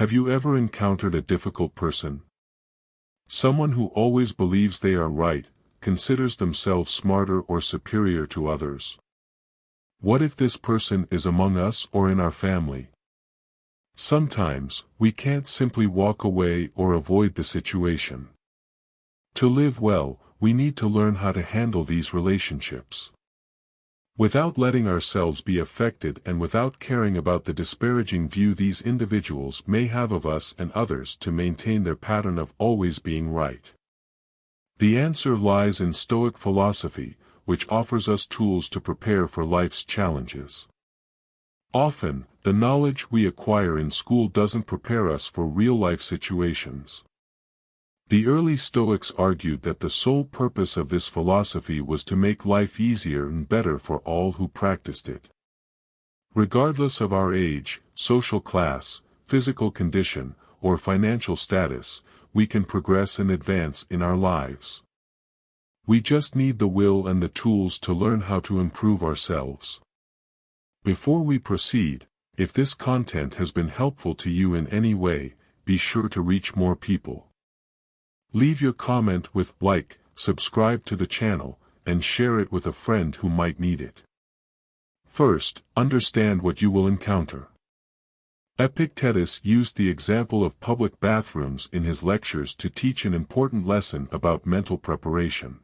Have you ever encountered a difficult person? Someone who always believes they are right, considers themselves smarter or superior to others. What if this person is among us or in our family? Sometimes, we can't simply walk away or avoid the situation. To live well, we need to learn how to handle these relationships. Without letting ourselves be affected and without caring about the disparaging view these individuals may have of us and others to maintain their pattern of always being right. The answer lies in Stoic philosophy, which offers us tools to prepare for life's challenges. Often, the knowledge we acquire in school doesn't prepare us for real-life situations. The early Stoics argued that the sole purpose of this philosophy was to make life easier and better for all who practiced it. Regardless of our age, social class, physical condition, or financial status, we can progress and advance in our lives. We just need the will and the tools to learn how to improve ourselves. Before we proceed, if this content has been helpful to you in any way, be sure to reach more people. Leave your comment with like, subscribe to the channel, and share it with a friend who might need it. First, understand what you will encounter. Epictetus used the example of public bathrooms in his lectures to teach an important lesson about mental preparation.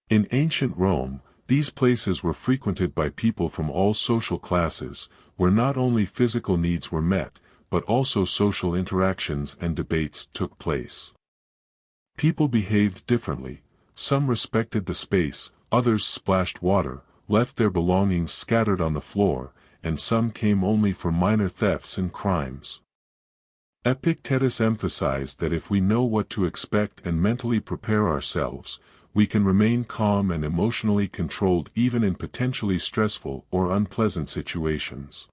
In ancient Rome, these places were frequented by people from all social classes, where not only physical needs were met, but also social interactions and debates took place. People behaved differently. Some respected the space, others splashed water, left their belongings scattered on the floor, and some came only for minor thefts and crimes. Epictetus emphasized that if we know what to expect and mentally prepare ourselves, we can remain calm and emotionally controlled even in potentially stressful or unpleasant situations.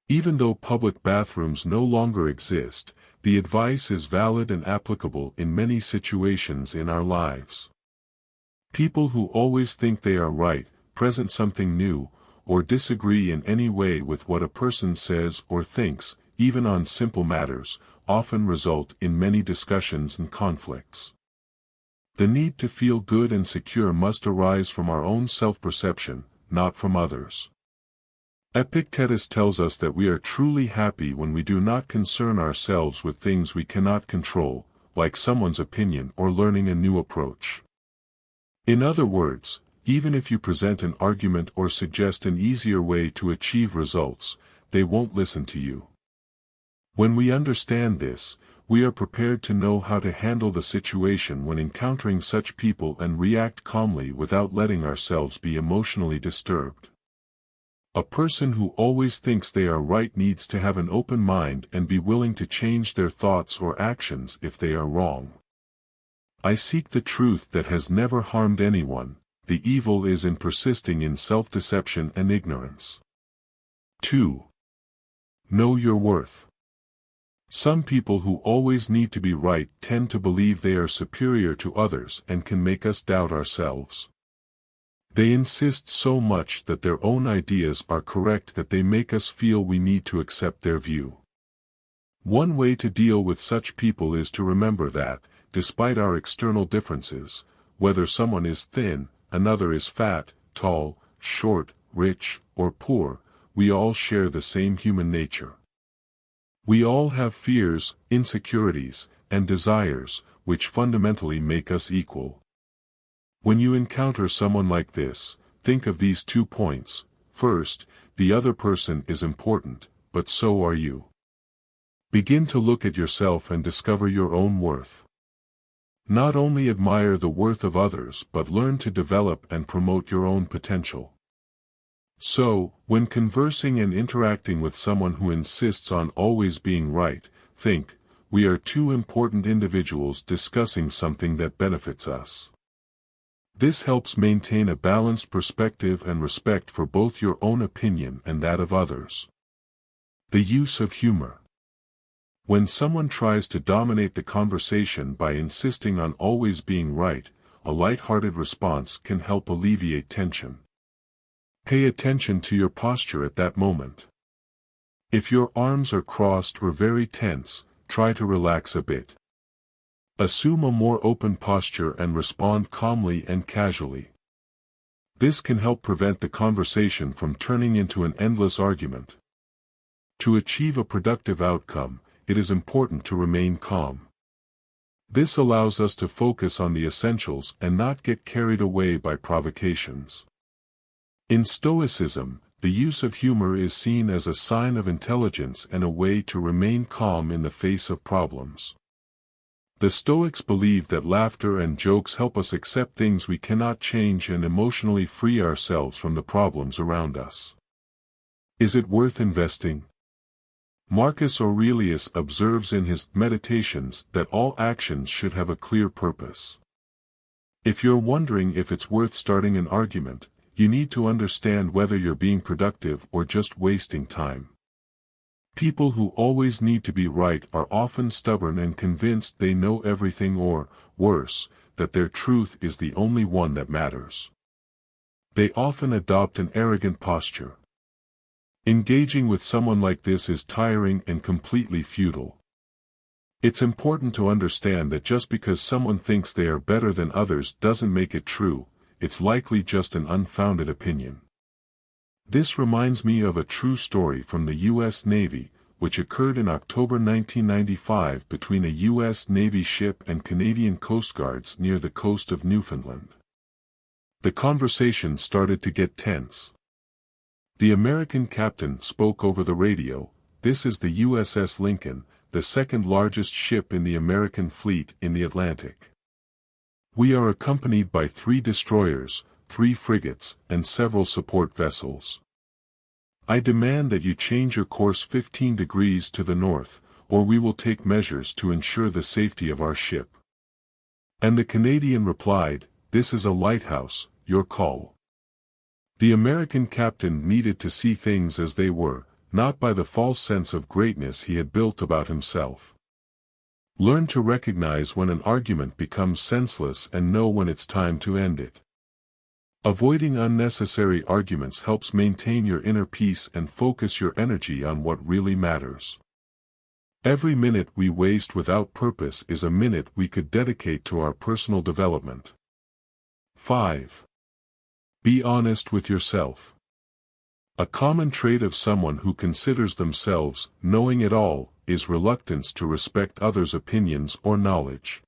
Even though public bathrooms no longer exist, the advice is valid and applicable in many situations in our lives. People who always think they are right, present something new, or disagree in any way with what a person says or thinks, even on simple matters, often result in many discussions and conflicts. The need to feel good and secure must arise from our own self-perception, not from others. Epictetus tells us that we are truly happy when we do not concern ourselves with things we cannot control, like someone's opinion or learning a new approach. In other words, even if you present an argument or suggest an easier way to achieve results, they won't listen to you. When we understand this, we are prepared to know how to handle the situation when encountering such people and react calmly without letting ourselves be emotionally disturbed. A person who always thinks they are right needs to have an open mind and be willing to change their thoughts or actions if they are wrong. I seek the truth that has never harmed anyone. The evil is in persisting in self-deception and ignorance. 2. Know your worth. Some people who always need to be right tend to believe they are superior to others and can make us doubt ourselves. They insist so much that their own ideas are correct that they make us feel we need to accept their view. One way to deal with such people is to remember that, despite our external differences, whether someone is thin, another is fat, tall, short, rich, or poor, we all share the same human nature. We all have fears, insecurities, and desires, which fundamentally make us equal. When you encounter someone like this, think of these 2 points. First, the other person is important, but so are you. Begin to look at yourself and discover your own worth. Not only admire the worth of others but learn to develop and promote your own potential. So, when conversing and interacting with someone who insists on always being right, think, we are 2 important individuals discussing something that benefits us. This helps maintain a balanced perspective and respect for both your own opinion and that of others. The use of humor. When someone tries to dominate the conversation by insisting on always being right, a light-hearted response can help alleviate tension. Pay attention to your posture at that moment. If your arms are crossed or very tense, try to relax a bit. Assume a more open posture and respond calmly and casually. This can help prevent the conversation from turning into an endless argument. To achieve a productive outcome, it is important to remain calm. This allows us to focus on the essentials and not get carried away by provocations. In Stoicism, the use of humor is seen as a sign of intelligence and a way to remain calm in the face of problems. The Stoics believe that laughter and jokes help us accept things we cannot change and emotionally free ourselves from the problems around us. Is it worth investing? Marcus Aurelius observes in his Meditations that all actions should have a clear purpose. If you're wondering if it's worth starting an argument, you need to understand whether you're being productive or just wasting time. People who always need to be right are often stubborn and convinced they know everything or, worse, that their truth is the only one that matters. They often adopt an arrogant posture. Engaging with someone like this is tiring and completely futile. It's important to understand that just because someone thinks they are better than others doesn't make it true, it's likely just an unfounded opinion. This reminds me of a true story from the U.S. Navy, which occurred in October 1995 between a U.S. Navy ship and Canadian Coast Guards near the coast of Newfoundland. The conversation started to get tense. The American captain spoke over the radio, "This is the USS Lincoln, the second largest ship in the American fleet in the Atlantic. We are accompanied by 3 destroyers, 3 frigates, and several support vessels. I demand that you change your course 15 degrees to the north, or we will take measures to ensure the safety of our ship." And the Canadian replied, "This is a lighthouse, your call." The American captain needed to see things as they were, not by the false sense of greatness he had built about himself. Learn to recognize when an argument becomes senseless and know when it's time to end it. Avoiding unnecessary arguments helps maintain your inner peace and focus your energy on what really matters. Every minute we waste without purpose is a minute we could dedicate to our personal development. 5. Be honest with yourself. A common trait of someone who considers themselves knowing it all is reluctance to respect others' opinions or knowledge.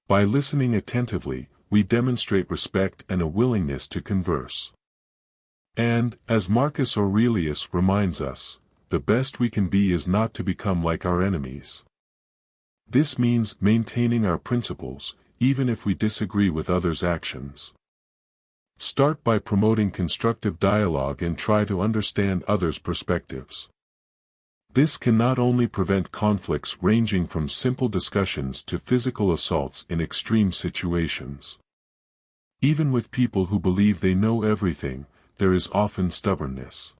By listening attentively, we demonstrate respect and a willingness to converse. And, as Marcus Aurelius reminds us, the best we can be is not to become like our enemies. This means maintaining our principles, even if we disagree with others' actions. Start by promoting constructive dialogue and try to understand others' perspectives. This can not only prevent conflicts ranging from simple discussions to physical assaults in extreme situations. Even with people who believe they know everything, there is often stubbornness.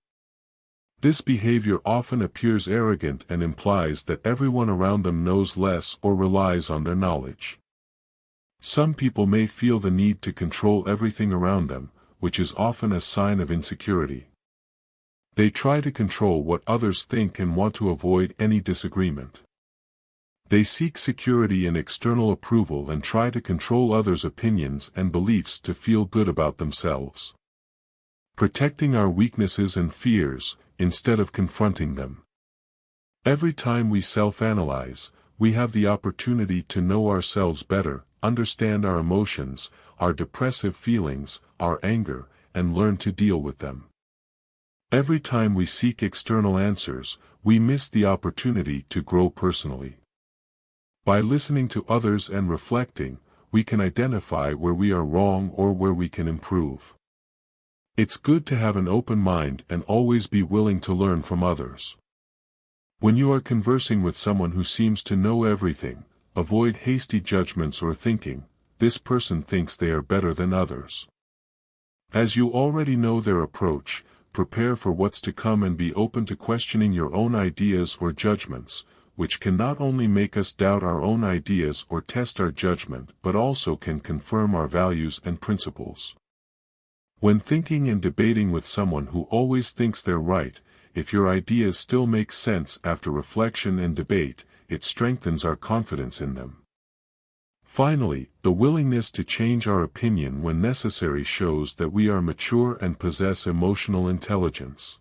This behavior often appears arrogant and implies that everyone around them knows less or relies on their knowledge. Some people may feel the need to control everything around them, which is often a sign of insecurity. They try to control what others think and want to avoid any disagreement. They seek security and external approval and try to control others' opinions and beliefs to feel good about themselves. Protecting our weaknesses and fears, instead of confronting them. Every time we self-analyze, we have the opportunity to know ourselves better, understand our emotions, our depressive feelings, our anger, and learn to deal with them. Every time we seek external answers, we miss the opportunity to grow personally. By listening to others and reflecting, we can identify where we are wrong or where we can improve. It's good to have an open mind and always be willing to learn from others. When you are conversing with someone who seems to know everything, avoid hasty judgments or thinking, "This person thinks they are better than others." As you already know their approach, prepare for what's to come and be open to questioning your own ideas or judgments, which can not only make us doubt our own ideas or test our judgment but also can confirm our values and principles. When thinking and debating with someone who always thinks they're right, if your ideas still make sense after reflection and debate, it strengthens our confidence in them. Finally, the willingness to change our opinion when necessary shows that we are mature and possess emotional intelligence.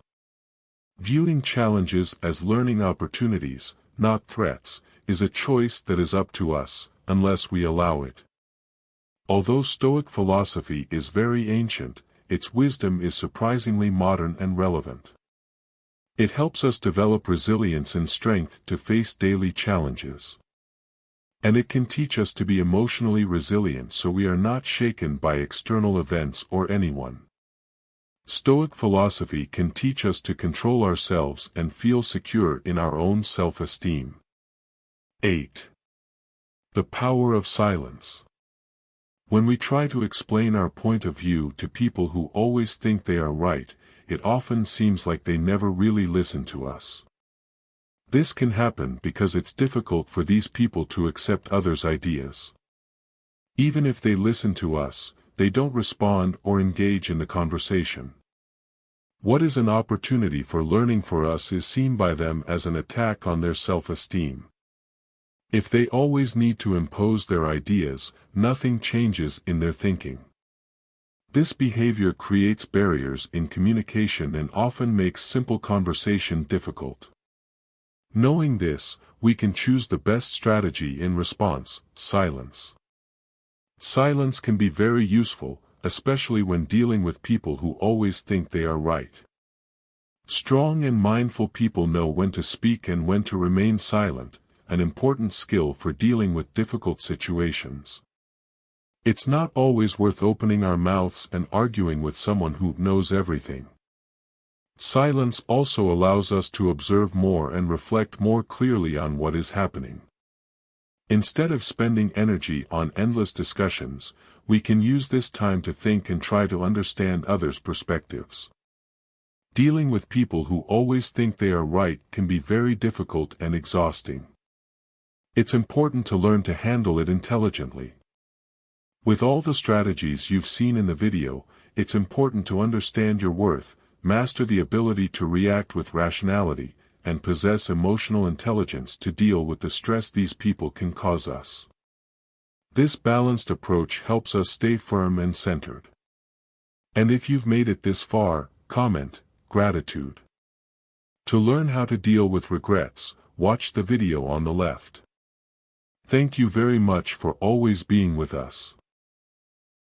Viewing challenges as learning opportunities, not threats, is a choice that is up to us, unless we allow it. Although Stoic philosophy is very ancient, its wisdom is surprisingly modern and relevant. It helps us develop resilience and strength to face daily challenges. And it can teach us to be emotionally resilient so we are not shaken by external events or anyone. Stoic philosophy can teach us to control ourselves and feel secure in our own self-esteem. 8. The power of silence. When we try to explain our point of view to people who always think they are right, it often seems like they never really listen to us. This can happen because it's difficult for these people to accept others' ideas. Even if they listen to us, they don't respond or engage in the conversation. What is an opportunity for learning for us is seen by them as an attack on their self-esteem. If they always need to impose their ideas, nothing changes in their thinking. This behavior creates barriers in communication and often makes simple conversation difficult. Knowing this, we can choose the best strategy in response: silence. Silence can be very useful, especially when dealing with people who always think they are right. Strong and mindful people know when to speak and when to remain silent, an important skill for dealing with difficult situations. It's not always worth opening our mouths and arguing with someone who knows everything. Silence also allows us to observe more and reflect more clearly on what is happening. Instead of spending energy on endless discussions, we can use this time to think and try to understand others' perspectives. Dealing with people who always think they are right can be very difficult and exhausting. It's important to learn to handle it intelligently. With all the strategies you've seen in the video, it's important to understand your worth, master the ability to react with rationality, and possess emotional intelligence to deal with the stress these people can cause us. This balanced approach helps us stay firm and centered. And if you've made it this far, comment, gratitude. To learn how to deal with regrets, watch the video on the left. Thank you very much for always being with us.